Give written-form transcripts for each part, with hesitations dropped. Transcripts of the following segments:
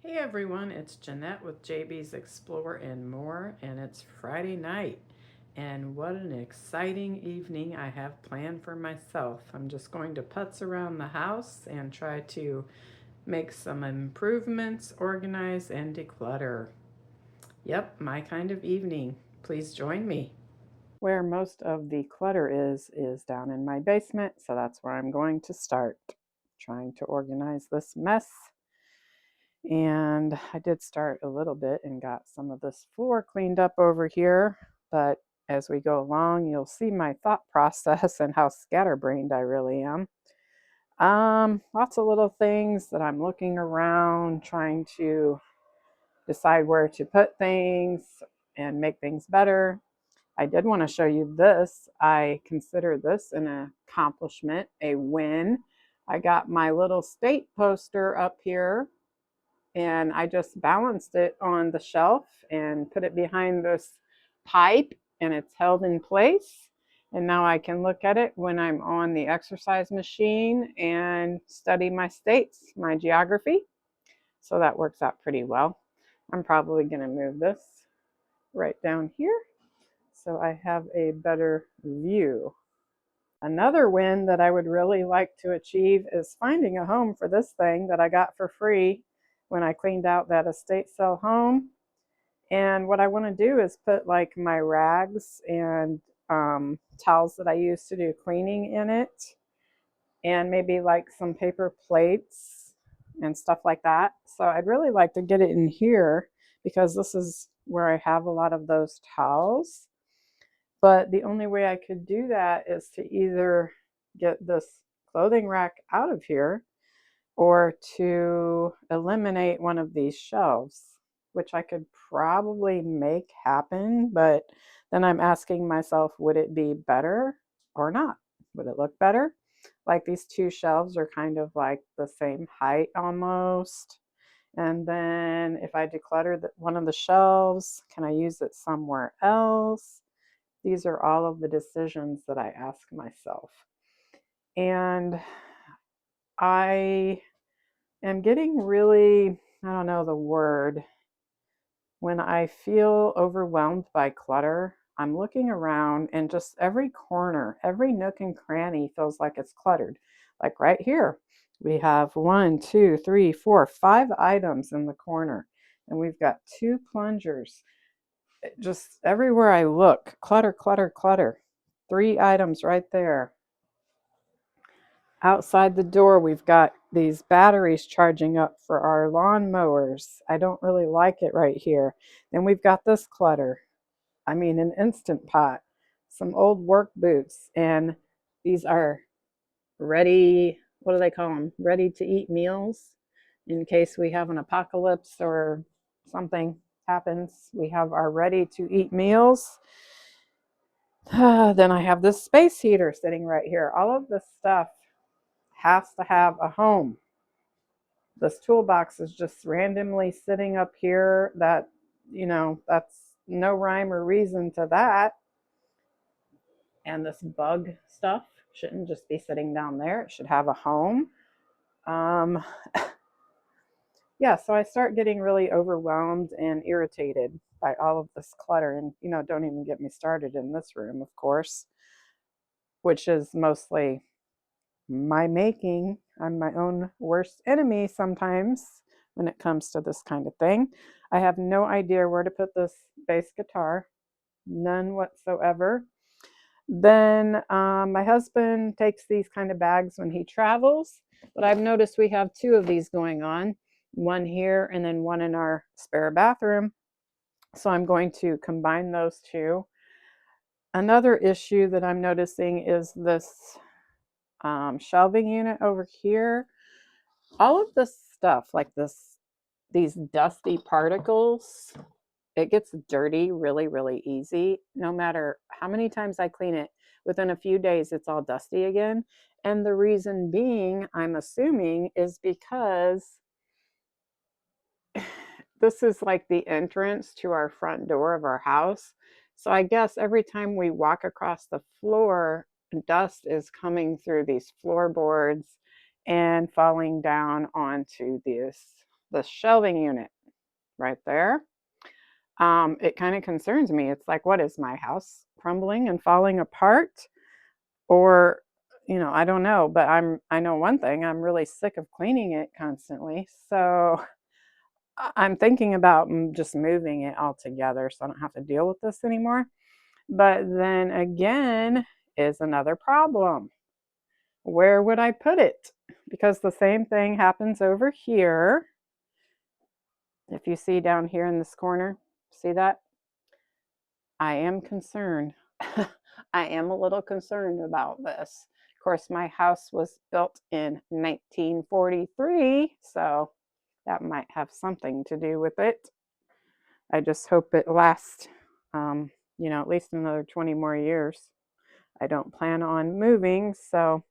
Hey everyone, it's Jeanette with JB's Explore and More, and it's Friday night. And what an exciting evening I have planned for myself. I'm just going to putz around the house and try to make some improvements, organize, and declutter. Yep, my kind of evening. Please join me. Where most of the clutter is down in my basement, so that's where I'm going to start. Trying to organize this mess. And I did start a little bit and got some of this floor cleaned up over here. But as we go along, you'll see my thought process and how scatterbrained I really am. Lots of little things that I'm looking around, trying to decide where to put things and make things better. I did want to show you this. I consider this an accomplishment, a win. I got my little state poster up here and I just balanced it on the shelf and put it behind this pipe, and it's held in place. And now I can look at it when I'm on the exercise machine and study my states, my geography. So that works out pretty well. I'm probably going to move this right down here so I have a better view. Another win that I would really like to achieve is finding a home for this thing that I got for free when I cleaned out that estate sale home. And what I want to do is put like my rags and towels that I use to do cleaning in it, and maybe like some paper plates and stuff like that. So I'd really like to get it in here because this is where I have a lot of those towels. But the only way I could do that is to either get this clothing rack out of here or to eliminate one of these shelves, which I could probably make happen. But then I'm asking myself, would it be better or not? Would it look better? Like these two shelves are kind of like the same height almost. And then if I declutter one of the shelves, can I use it somewhere else? These are all of the decisions that I ask myself. And I am getting really, I don't know the word, when I feel overwhelmed by clutter, I'm looking around and just every corner, every nook and cranny feels like it's cluttered. Like right here, we have 5 items in the corner, and we've got 2 plungers. Just everywhere I look, clutter, clutter, clutter. 3 items right there. Outside the door, we've got these batteries charging up for our lawn mowers. I don't really like it right here. Then we've got this clutter. I mean, an Instant Pot, some old work boots, and these are ready, what do they call them? Ready to eat meals in case we have an apocalypse or something happens. We have our ready to eat meals. Then I have this space heater sitting right here. All of this stuff has to have a home. This toolbox is just randomly sitting up here. That's no rhyme or reason to that. And this bug stuff shouldn't just be sitting down there. It should have a home. Um, yeah, so I start getting really overwhelmed and irritated by all of this clutter. And, don't even get me started in this room, of course, which is mostly my making. I'm my own worst enemy sometimes when it comes to this kind of thing. I have no idea where to put this bass guitar, none whatsoever. Then my husband takes these kind of bags when he travels, but I've noticed we have 2 of these going on, one here and then one in our spare bathroom. So I'm going to combine those 2. Another issue that I'm noticing is this shelving unit over here. All of this stuff, like these dusty particles, it gets dirty really, really easy. No matter how many times I clean it, within a few days, it's all dusty again. And the reason being, I'm assuming, is because this is like the entrance to our front door of our house. So I guess every time we walk across the floor, dust is coming through these floorboards and falling down onto this the shelving unit right there. It kind of concerns me. It's like, what is my house crumbling and falling apart? Or, I don't know, but I know one thing, I'm really sick of cleaning it constantly. So I'm thinking about just moving it all together so I don't have to deal with this anymore. But then again is another problem. Where would I put it? Because the same thing happens over here. If you see down here in this corner, see that? I am concerned. I am a little concerned about this. Of course, my house was built in 1943, so that might have something to do with it. I just hope it lasts, at least another 20 more years. I don't plan on moving, so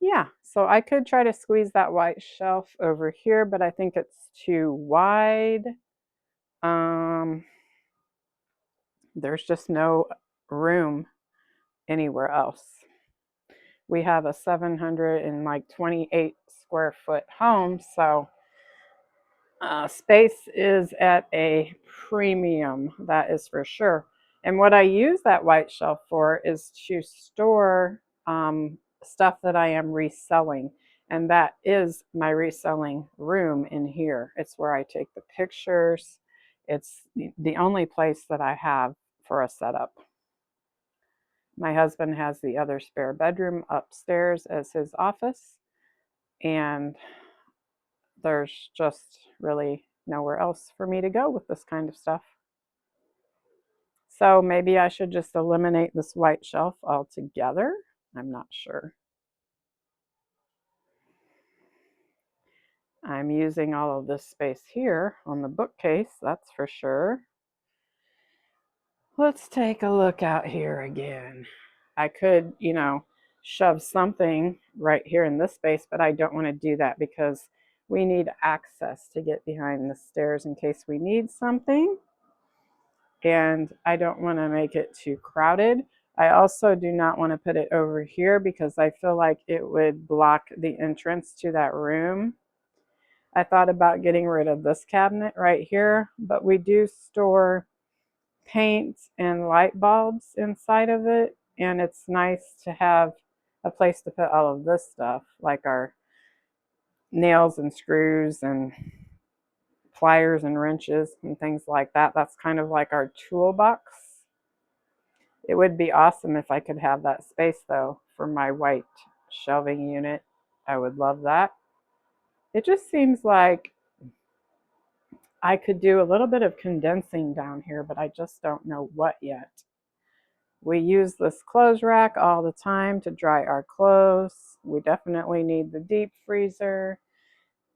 yeah. So I could try to squeeze that white shelf over here, but I think it's too wide. There's just no room anywhere else. We have a 728 square foot home, so space is at a premium, that is for sure. And what I use that white shelf for is to store stuff that I am reselling. And that is my reselling room in here. It's where I take the pictures. It's the only place that I have for a setup. My husband has the other spare bedroom upstairs as his office, and there's just really nowhere else for me to go with this kind of stuff. So maybe I should just eliminate this white shelf altogether. I'm not sure. I'm using all of this space here on the bookcase, that's for sure. Let's take a look out here again. I could, shove something right here in this space, but I don't want to do that because we need access to get behind the stairs in case we need something. And I don't want to make it too crowded. I also do not want to put it over here because I feel like it would block the entrance to that room. I thought about getting rid of this cabinet right here, but we do store paint and light bulbs inside of it, and it's nice to have a place to put all of this stuff, like our nails and screws and pliers and wrenches and things like that. That's kind of like our toolbox. It would be awesome if I could have that space though for my white shelving unit. I would love that. It just seems like I could do a little bit of condensing down here, but I just don't know what yet. We use this clothes rack all the time to dry our clothes. We definitely need the deep freezer.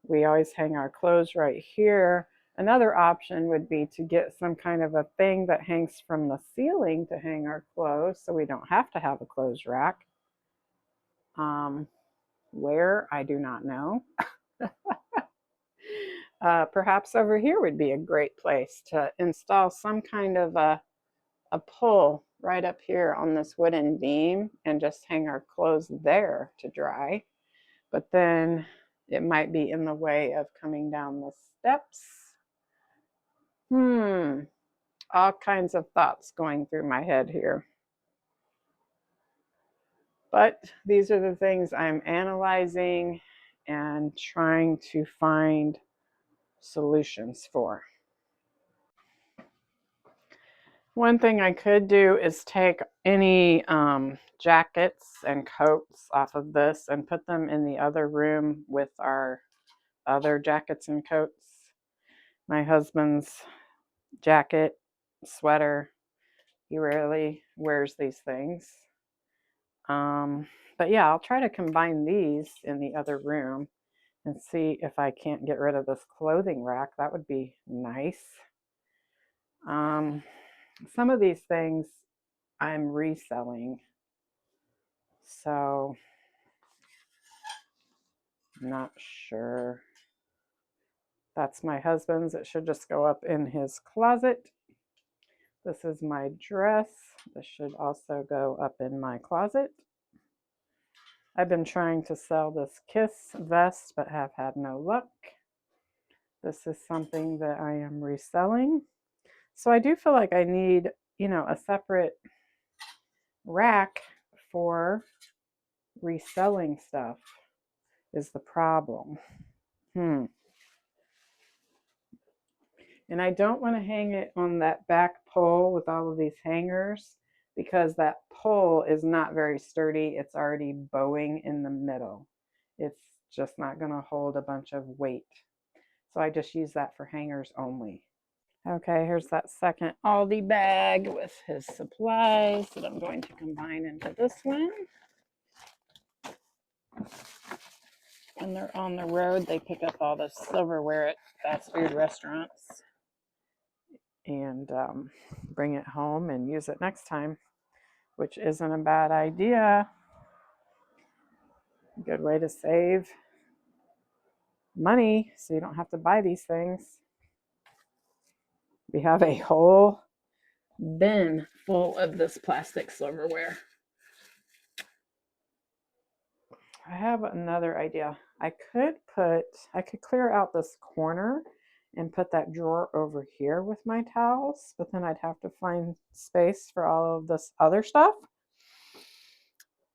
We always hang our clothes right here. Another option would be to get some kind of a thing that hangs from the ceiling to hang our clothes so we don't have to have a clothes rack. Where, I do not know. Perhaps over here would be a great place to install some kind of a pull right up here on this wooden beam and just hang our clothes there to dry. But then it might be in the way of coming down the steps. All kinds of thoughts going through my head here. But these are the things I'm analyzing and trying to find solutions for. One thing I could do is take any jackets and coats off of this and put them in the other room with our other jackets and coats. My husband's jacket, sweater, he rarely wears these things. But yeah, I'll try to combine these in the other room and see if I can't get rid of this clothing rack. That would be nice. Some of these things I'm reselling, so I'm not sure. That's my husband's. It should just go up in his closet. This is my dress. This should also go up in my closet. I've been trying to sell this Kiss vest, but have had no luck. This is something that I am reselling. So I do feel like I need, a separate rack for reselling stuff is the problem. And I don't want to hang it on that back pole with all of these hangers because that pole is not very sturdy. It's already bowing in the middle. It's just not going to hold a bunch of weight. So I just use that for hangers only. Okay, here's that second Aldi bag with his supplies that I'm going to combine into this one. When they're on the road, they pick up all the silverware at fast food restaurants and bring it home and use it next time, which isn't a bad idea. Good way to save money so you don't have to buy these things. We have a whole bin full of this plastic silverware. I have another idea. I could clear out this corner and put that drawer over here with my towels, but then I'd have to find space for all of this other stuff.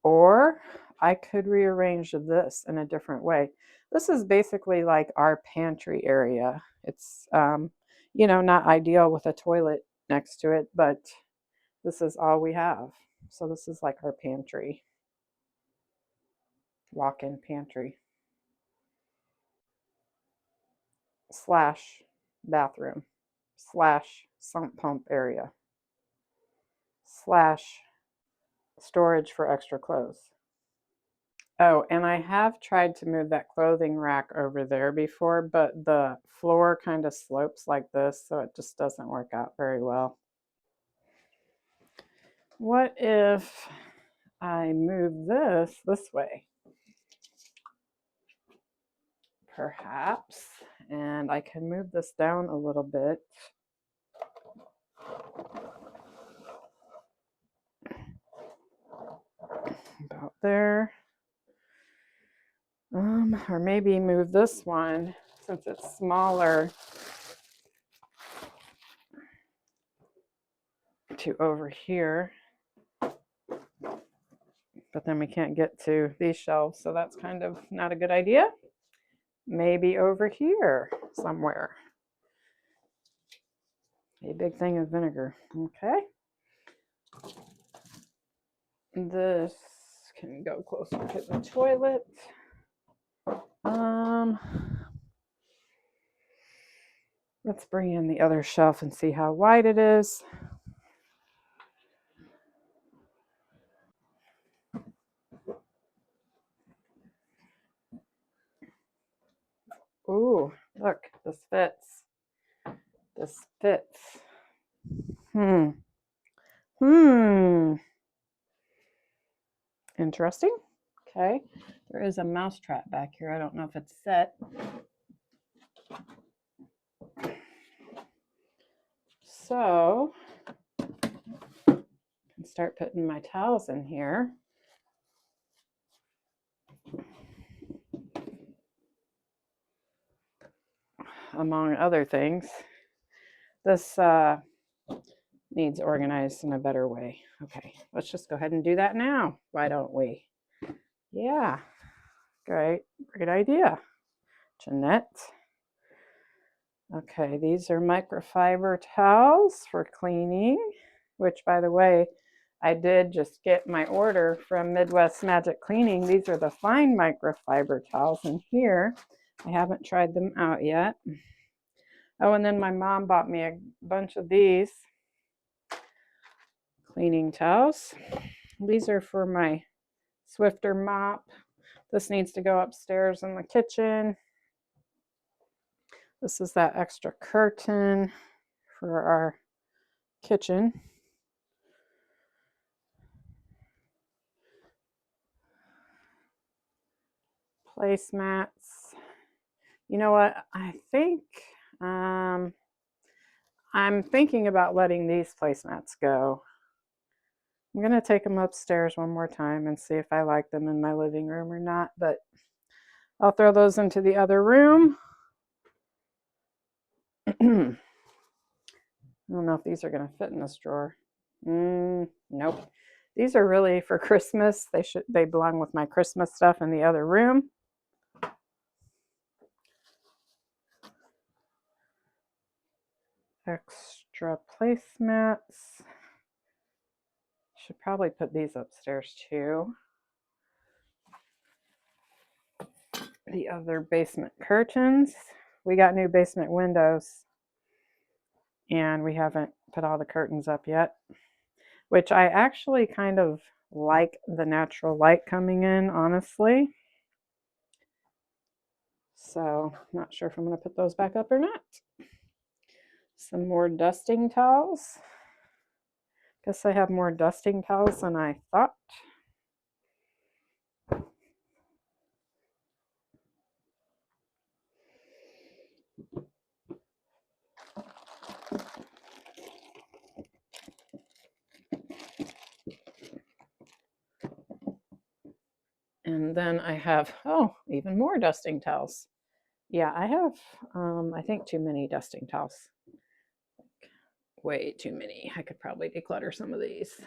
Or I could rearrange this in a different way. This is basically like our pantry area. It's, not ideal with a toilet next to it, but this is all we have. So this is like our pantry, walk-in pantry / bathroom / sump pump area / storage for extra clothes. Oh, and I have tried to move that clothing rack over there before, but the floor kind of slopes like this, so it just doesn't work out very well. What if I move this way? Perhaps, and I can move this down a little bit. About there. Or maybe move this one since it's smaller to over here. But then we can't get to these shelves, so that's kind of not a good idea. Maybe over here somewhere. A big thing of vinegar. Okay. This can go closer to the toilet. Let's bring in the other shelf and see how wide it is. Ooh, look, this fits. This fits. Interesting. Okay, there is a mouse trap back here. I don't know if it's set. So, I can start putting my towels in here. Among other things. This needs organized in a better way. Okay, let's just go ahead and do that now. Why don't we? Yeah, great idea, Jeanette. Okay, these are microfiber towels for cleaning, which, by the way, I did just get my order from Midwest Magic Cleaning. These are the fine microfiber towels in here. I haven't tried them out yet. Oh, and then my mom bought me a bunch of these cleaning towels. These are for my Swifter mop. This needs to go upstairs in the kitchen. This is that extra curtain for our kitchen. Placemats. You know what? I think I'm thinking about letting these placemats go. I'm going to take them upstairs one more time and see if I like them in my living room or not, but I'll throw those into the other room. I don't know if these are going to fit in this drawer. Nope. These are really for Christmas. They belong with my Christmas stuff in the other room. Extra placemats. Should probably put these upstairs too. The other basement curtains. We got new basement windows and we haven't put all the curtains up yet, which I actually kind of like the natural light coming in, honestly. So not sure if I'm going to put those back up or not. Some more dusting towels. Guess I have more dusting towels than I thought. And then I have, oh, even more dusting towels. Yeah, I have, I think too many dusting towels. Way too many. I could probably declutter some of these.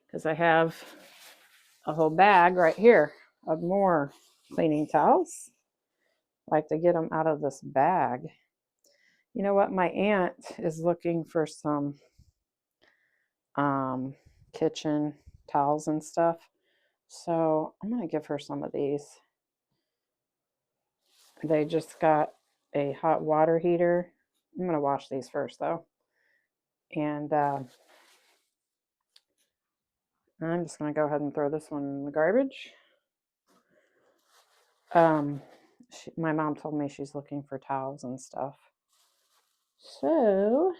Because I have a whole bag right here of more cleaning towels. I like to get them out of this bag. You know what? My aunt is looking for some kitchen towels and stuff. So I'm going to give her some of these. They just got a hot water heater. I'm going to wash these first though. And I'm just going to go ahead and throw this one in the garbage. My mom told me she's looking for towels and stuff. So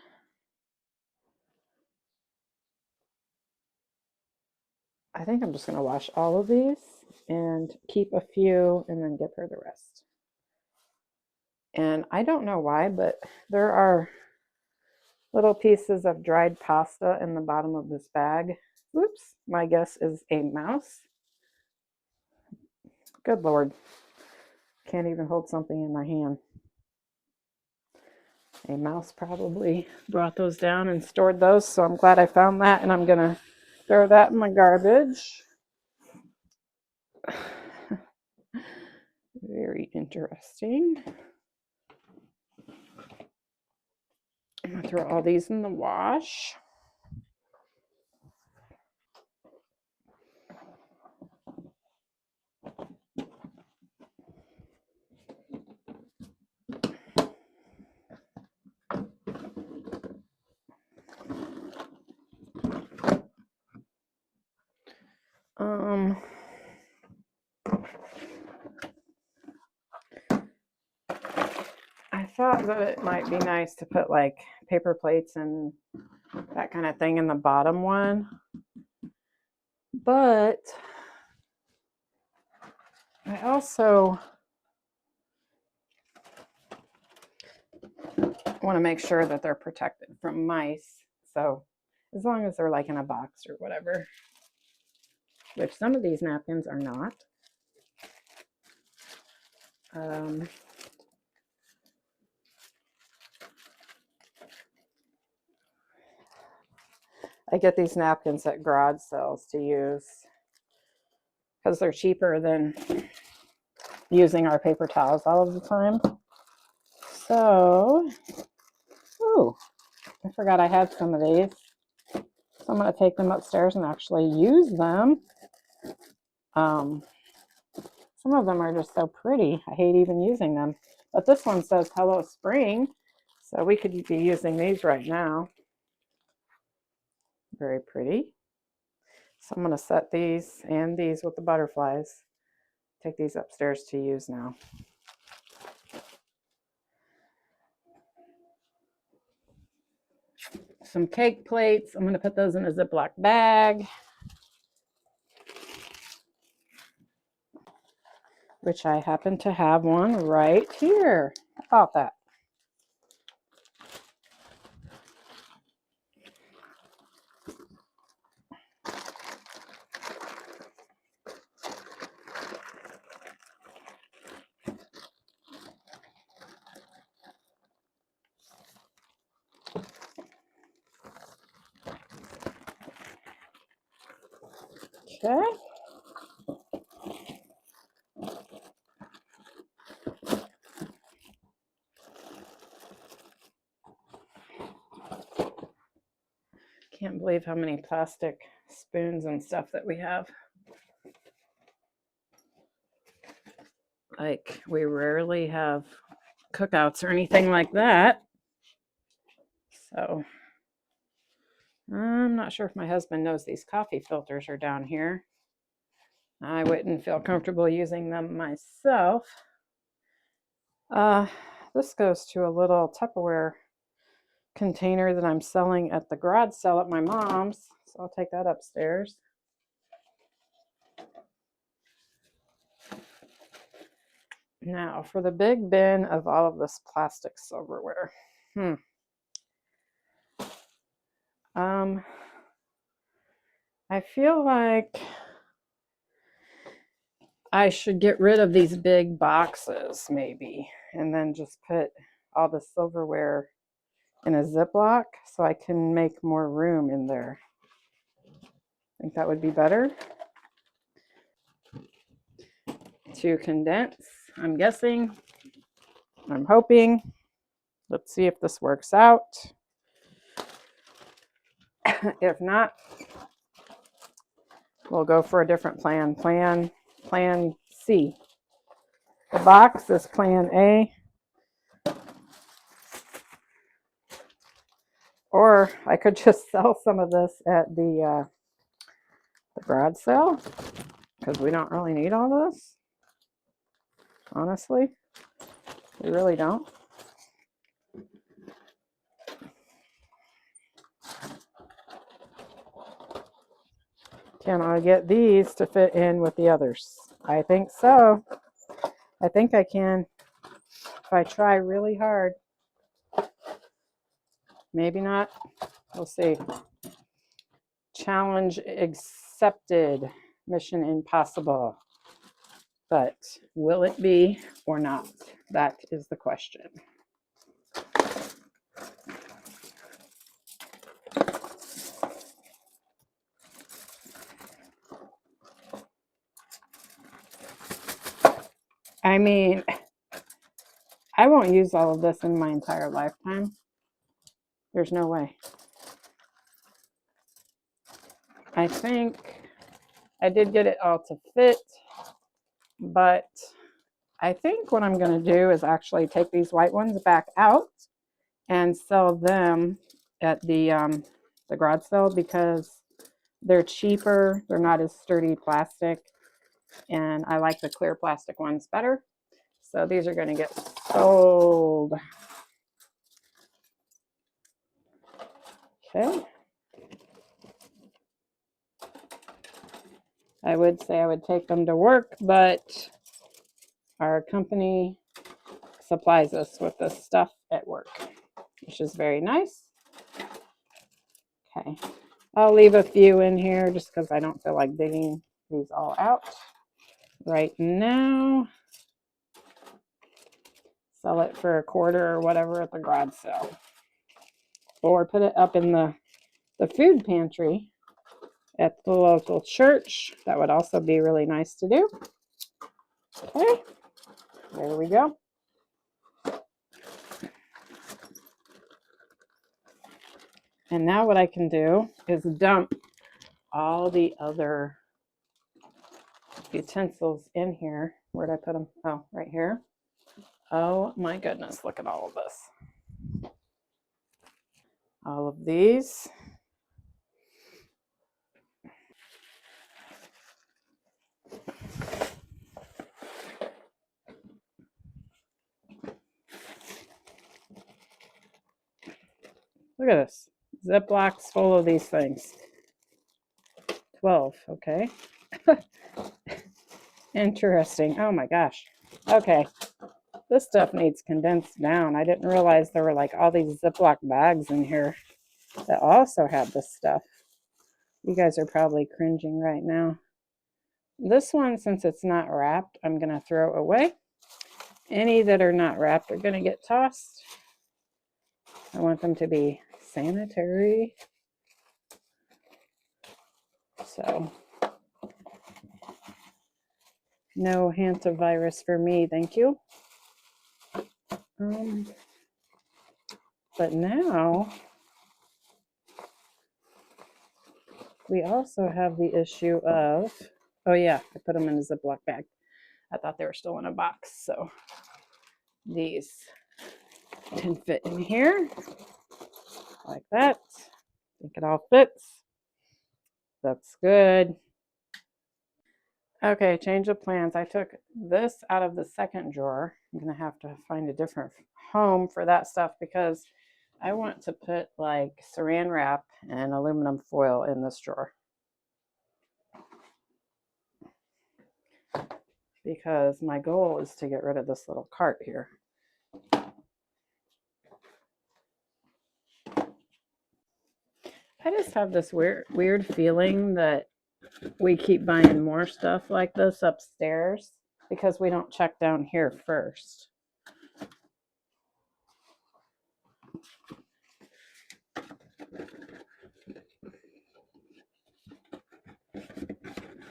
I think I'm just going to wash all of these and keep a few and then give her the rest. And I don't know why, but there are little pieces of dried pasta in the bottom of this bag. Oops, my guess is a mouse. Good Lord. Can't even hold something in my hand. A mouse probably brought those down and stored those, so I'm glad I found that, and I'm going to throw that in my garbage. Very interesting. I'm going to throw all these in the wash. I thought that it might be nice to put like paper plates and that kind of thing in the bottom one, but I also want to make sure that they're protected from mice. So as long as they're like in a box or whatever, which some of these napkins are not. I get these napkins at garage sales to use because they're cheaper than using our paper towels all of the time. So, oh, I forgot I had some of these. So I'm going to take them upstairs and actually use them. Some of them are just so pretty. I hate even using them. But this one says Hello Spring. So we could be using these right now. Very pretty. So I'm going to set these and these with the butterflies. Take these upstairs to use now. Some cake plates. I'm going to put those in a Ziploc bag, which I happen to have one right here. How about that? Okay. Can't believe how many plastic spoons and stuff that we have. Like, we rarely have cookouts or anything like that. So, I'm not sure if my husband knows these coffee filters are down here. I wouldn't feel comfortable using them myself. This goes to a little Tupperware container that I'm selling at the garage sale at my mom's. So I'll take that upstairs. Now for the big bin of all of this plastic silverware. I feel like I should get rid of these big boxes maybe, and then just put all the silverware in a Ziploc so I can make more room in there. I think that would be better. To condense, I'm guessing, I'm hoping. Let's see if this works out. If not, we'll go for a different plan. Plan C. The box is plan A. Or I could just sell some of this at the garage sale, because we don't really need all this. Honestly, we really don't. Can I get these to fit in with the others? I think so. I think I can if I try really hard. Maybe not. We'll see. Challenge accepted. Mission impossible. But will it be or not? That is the question. I mean, I won't use all of this in my entire lifetime. There's no way. I think I did get it all to fit, but I think what I'm going to do is actually take these white ones back out and sell them at the garage sale, because they're cheaper. They're not as sturdy plastic, and I like the clear plastic ones better. So these are going to get sold. Okay. I would say I would take them to work, but our company supplies us with this stuff at work, which is very nice. Okay. I'll leave a few in here just because I don't feel like digging these all out right now. Sell it for $1 or whatever at the garage sale. Or put it up in the food pantry at the local church. That would also be really nice to do. Okay, there we go. And now what I can do is dump all the other utensils in here. Where'd I put them? Oh, right here. Oh my goodness, look at all of this. All of these. Look at this. Ziplocs full of these things. 12, okay. Interesting. Oh my gosh. Okay. This stuff needs condensed down. I didn't realize there were like all these Ziploc bags in here that also had this stuff. You guys are probably cringing right now. This one, since it's not wrapped, I'm going to throw away. Any that are not wrapped are going to get tossed. I want them to be sanitary. So No hantavirus for me, thank you. But now we also have the issue of, oh yeah, I put them in a Ziploc bag. I thought they were still in a box, so these can fit in here like that. I think it all fits. That's good. Okay, change of plans. I took this out of the second drawer. I'm gonna have to find a different home for that stuff because I want to put like saran wrap and aluminum foil in this drawer. Because my goal is to get rid of this little cart here. I just have this weird feeling that we keep buying more stuff like this upstairs because we don't check down here first.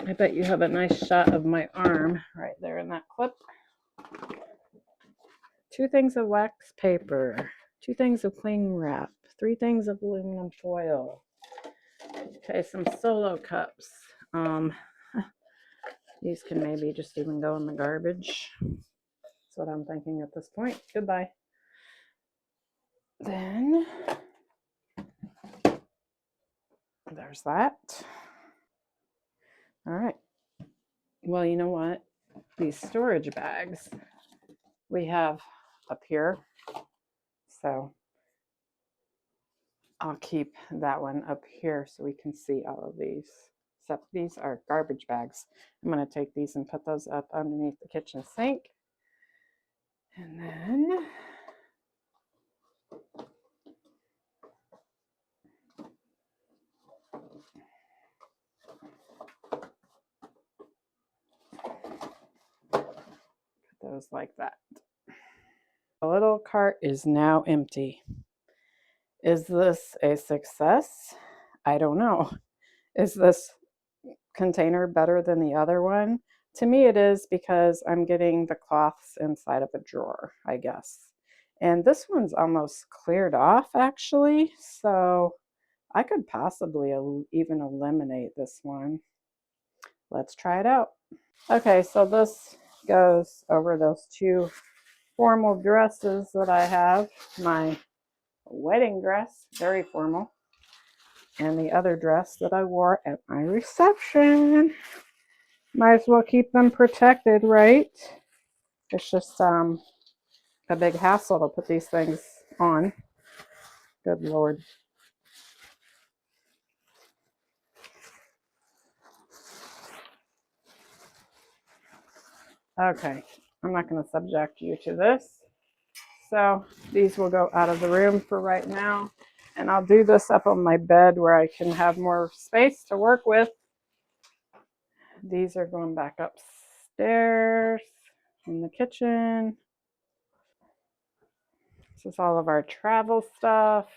I bet you have a nice shot of my arm right there in that clip. 2 things of wax paper, 2 things of cling wrap, 3 things of aluminum foil. Okay, some solo cups. These can maybe just even go in the garbage. That's what I'm thinking at this point. Goodbye. Then there's that. All right. Well, you know what? These storage bags we have up here. So I'll keep that one up here so we can see all of these. Except these are garbage bags. I'm going to take these and put those up underneath the kitchen sink. And then put those like that. The little cart is now empty. Is this a success? I don't know. Is this container better than the other one? To me it is because I'm getting the cloths inside of a drawer, I guess. And this one's almost cleared off actually, so I could possibly even eliminate this one. Let's try it out. Okay, so this goes over those 2 formal dresses that I have. My wedding dress, very formal, and the other dress that I wore at my reception. Might as well keep them protected, right? It's just a big hassle to put these things on. Good Lord. Okay, I'm not going to subject you to this. So these will go out of the room for right now. And I'll do this up on my bed where I can have more space to work with. These are going back upstairs in the kitchen. This is all of our travel stuff.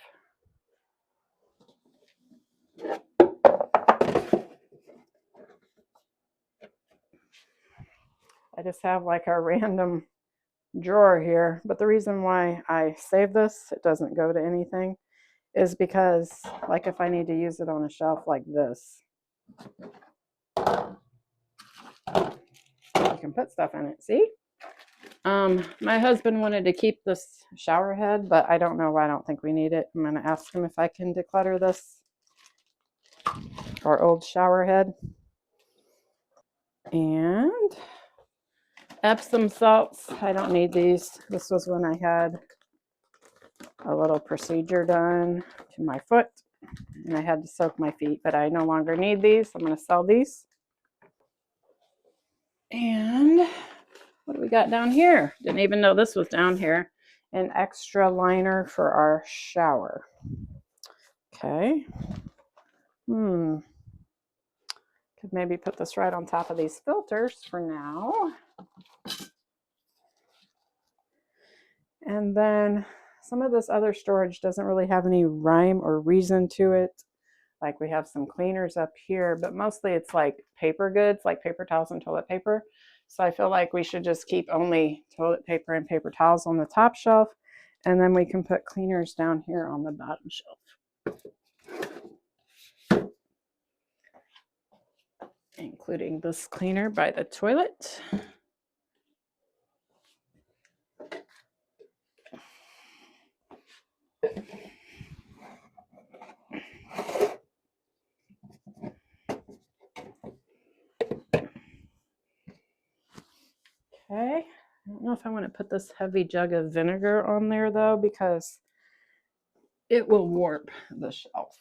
I just have like a random drawer here, but the reason why I save this, it doesn't go to anything, is because like if I need to use it on a shelf like this, you can put stuff in it, see? My husband wanted to keep this shower head, but I don't know why. I don't think we need it. I'm going to ask him if I can declutter this, our old shower head. And Epsom salts, I don't need these. This was when I had a little procedure done to my foot and I had to soak my feet, but I no longer need these. I'm going to sell these. And what do we got down here? Didn't even know this was down here. An extra liner for our shower. Okay. Could maybe put this right on top of these filters for now. And then some of this other storage doesn't really have any rhyme or reason to it. Like we have some cleaners up here, but mostly it's like paper goods, like paper towels and toilet paper. So I feel like we should just keep only toilet paper and paper towels on the top shelf, and then we can put cleaners down here on the bottom shelf. Including this cleaner by the toilet. Okay, I don't know if I want to put this heavy jug of vinegar on there though, because it will warp the shelf.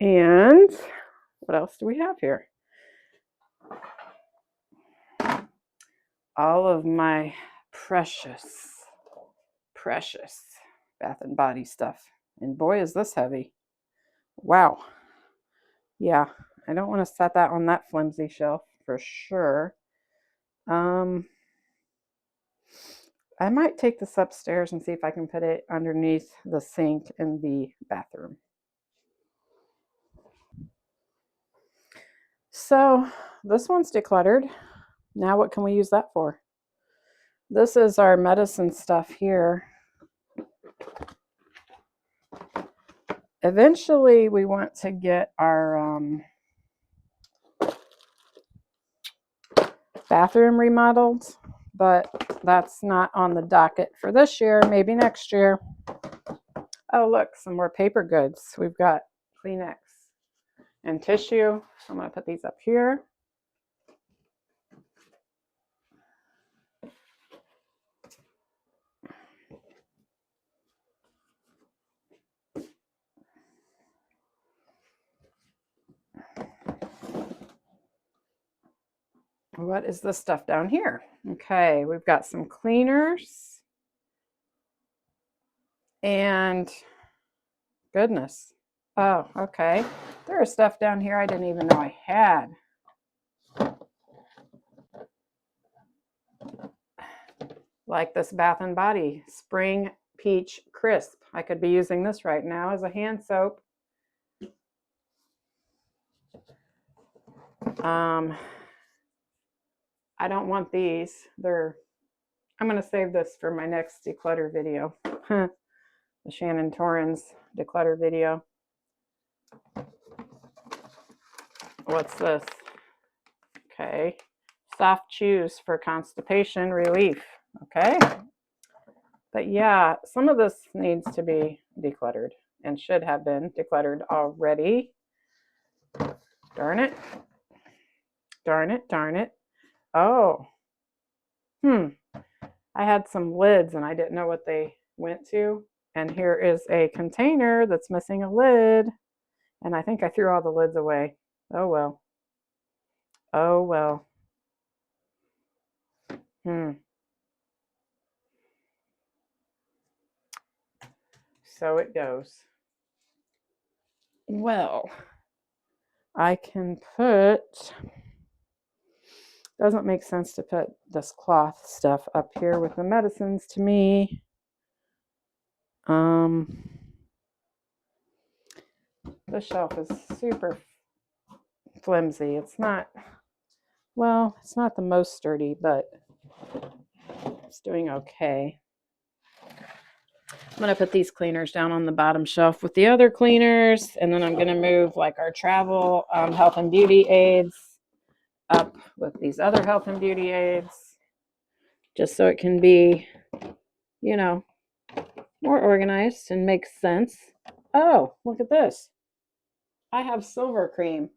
And what else do we have here? All of my precious Bath and Body stuff. And boy, is this heavy. Wow. Yeah, I don't want to set that on that flimsy shelf for sure. I might take this upstairs and see if I can put it underneath the sink in the bathroom. So this one's decluttered. Now what can we use that for? This is our medicine stuff here. Eventually we want to get our bathroom remodeled, but that's not on the docket for this year, maybe next year. Oh, look, some more paper goods. We've got Kleenex and tissue. I'm going to put these up here. What is this stuff down here? Okay, we've got some cleaners. And goodness. Oh, okay. There is stuff down here I didn't even know I had. Like this Bath and Body Spring Peach Crisp. I could be using this right now as a hand soap. I don't want these. I'm going to save this for my next declutter video. The Shannon Torrens declutter video. What's this? Okay. Soft chews for constipation relief. Okay. But yeah, some of this needs to be decluttered and should have been decluttered already. Darn it. Darn it, darn it. Oh. I had some lids and I didn't know what they went to. And here is a container that's missing a lid. And I think I threw all the lids away. Oh well. Oh well. So it goes. Well, I can put, doesn't make sense to put this cloth stuff up here with the medicines to me. This shelf is super flimsy. It's not, well, it's not the most sturdy, but it's doing okay. I'm going to put these cleaners down on the bottom shelf with the other cleaners, and then I'm going to move like our travel health and beauty aids up with these other health and beauty aids, just so it can be, you know, more organized and makes sense. Oh, look at this. I have silver cream.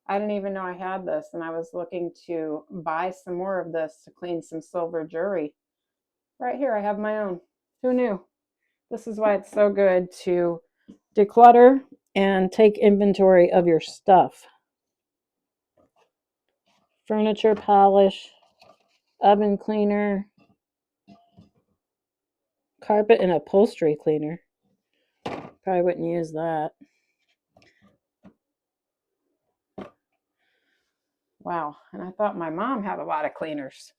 I didn't even know I had this, and I was looking to buy some more of this to clean some silver jewelry. Right here, I have my own. Who knew? This is why it's so good to declutter and take inventory of your stuff. Furniture polish, oven cleaner, carpet and upholstery cleaner. Probably wouldn't use that. Wow, and I thought my mom had a lot of cleaners.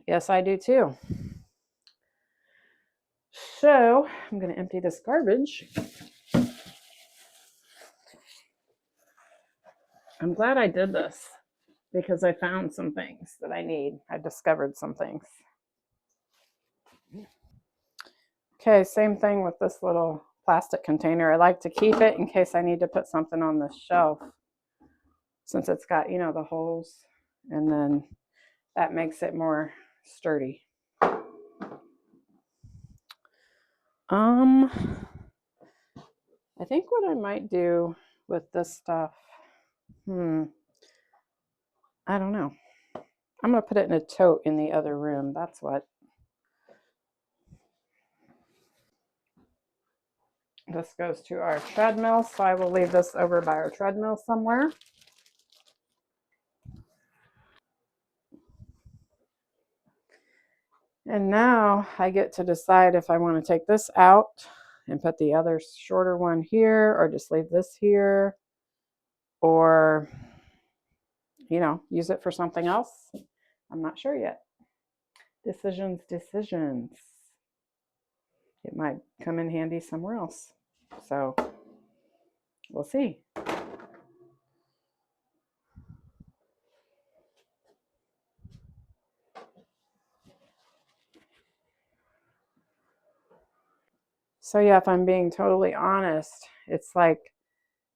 Yes, I do too. So I'm going to empty this garbage. I'm glad I did this because I found some things that I need. I discovered some things. Okay, same thing with this little plastic container. I like to keep it in case I need to put something on this shelf, since it's got, the holes, and then that makes it more sturdy. I think what I might do with this stuff, I don't know. I'm going to put it in a tote in the other room. That's what. This goes to our treadmill, so I will leave this over by our treadmill somewhere. And now I get to decide if I want to take this out and put the other shorter one here, or just leave this here, or, use it for something else. I'm not sure yet. Decisions. It might come in handy somewhere else. So we'll see. So yeah, if I'm being totally honest, it's like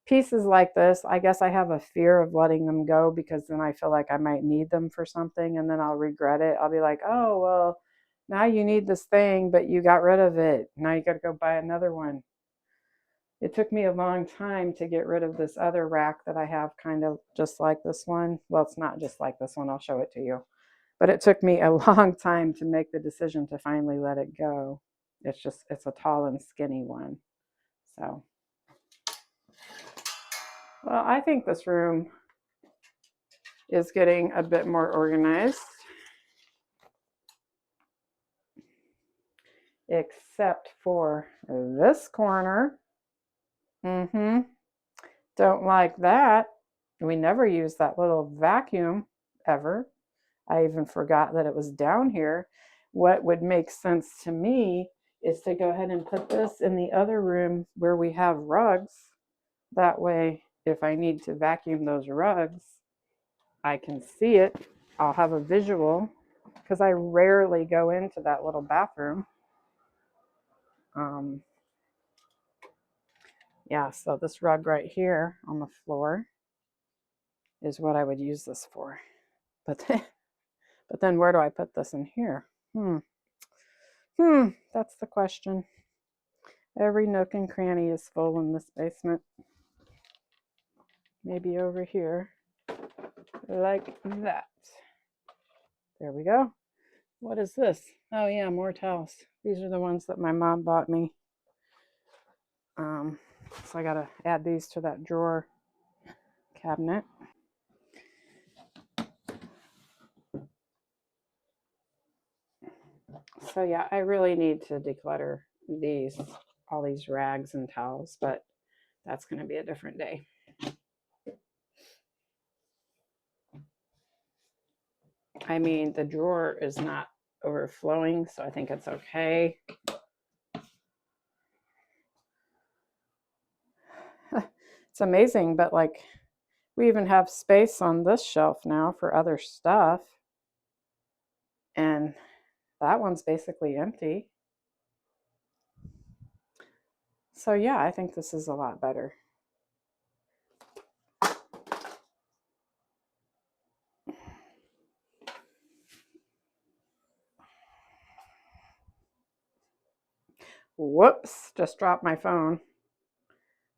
pieces like this, I guess I have a fear of letting them go, because then I feel like I might need them for something and then I'll regret it. I'll be like, oh, well, now you need this thing, but you got rid of it. Now you got to go buy another one. It took me a long time to get rid of this other rack that I have, kind of just like this one. Well, it's not just like this one. I'll show it to you. But it took me a long time to make the decision to finally let it go. It's a tall and skinny one. So, well, I think this room is getting a bit more organized, except for this corner. Don't like that. We never use that little vacuum ever. I even forgot that it was down here. What would make sense to me is to go ahead and put this in the other room where we have rugs. That way, if I need to vacuum those rugs, I can see it. I'll have a visual, because I rarely go into that little bathroom. Yeah, so this rug right here on the floor is what I would use this for. But then where do I put this in here? That's the question. Every nook and cranny is full in this basement. Maybe over here, like that. There we go. What is this? Oh yeah, more towels. These are the ones that my mom bought me. So I gotta add these to that drawer cabinet. So yeah, I really need to declutter all these rags and towels, but that's going to be a different day. I mean, the drawer is not overflowing, so I think it's okay. It's amazing, but like, we even have space on this shelf now for other stuff, and that one's basically empty. So yeah, I think this is a lot better. Whoops, just dropped my phone.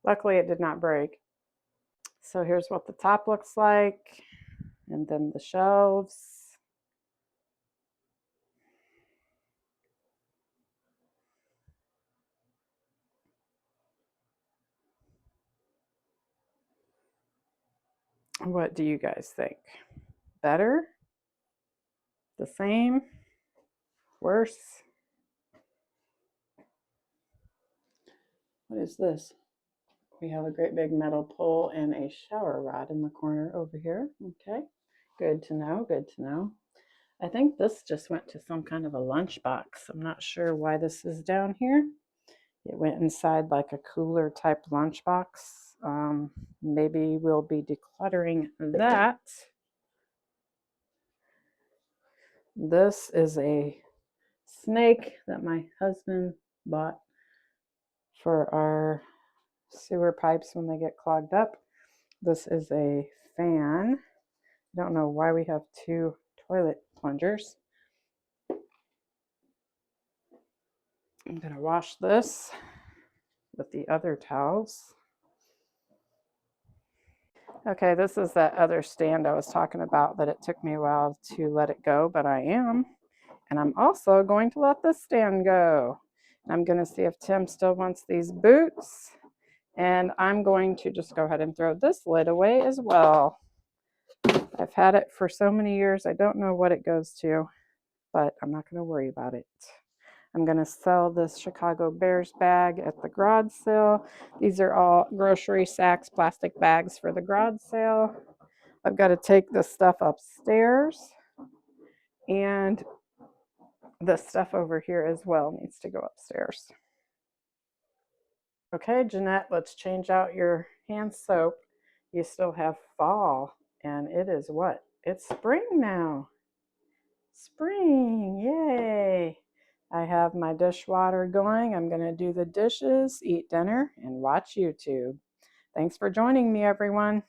Luckily, it did not break. So here's what the top looks like, and then the shelves. What do you guys think? Better? The same? Worse? What is this? We have a great big metal pole and a shower rod in the corner over here. Okay, good to know, good to know. I think this just went to some kind of a lunchbox. I'm not sure why this is down here. It went inside like a cooler type lunchbox. Maybe we'll be decluttering that. This is a snake that my husband bought for our sewer pipes when they get clogged up. This is a fan. I don't know why we have two toilet plungers. I'm going to wash this with the other towels. Okay, this is that other stand I was talking about that it took me a while to let it go, but I am. And I'm also going to let this stand go. I'm going to see if Tim still wants these boots. And I'm going to just go ahead and throw this lid away as well. I've had it for so many years, I don't know what it goes to, but I'm not going to worry about it. I'm going to sell this Chicago Bears bag at the garage sale. These are all grocery sacks, plastic bags for the garage sale. I've got to take this stuff upstairs, and this stuff over here as well needs to go upstairs. Okay, Jeanette, let's change out your hand soap. You still have fall, and it is what? It's spring now. Spring, yay! I have my dishwater going. I'm going to do the dishes, eat dinner, and watch YouTube. Thanks for joining me, everyone.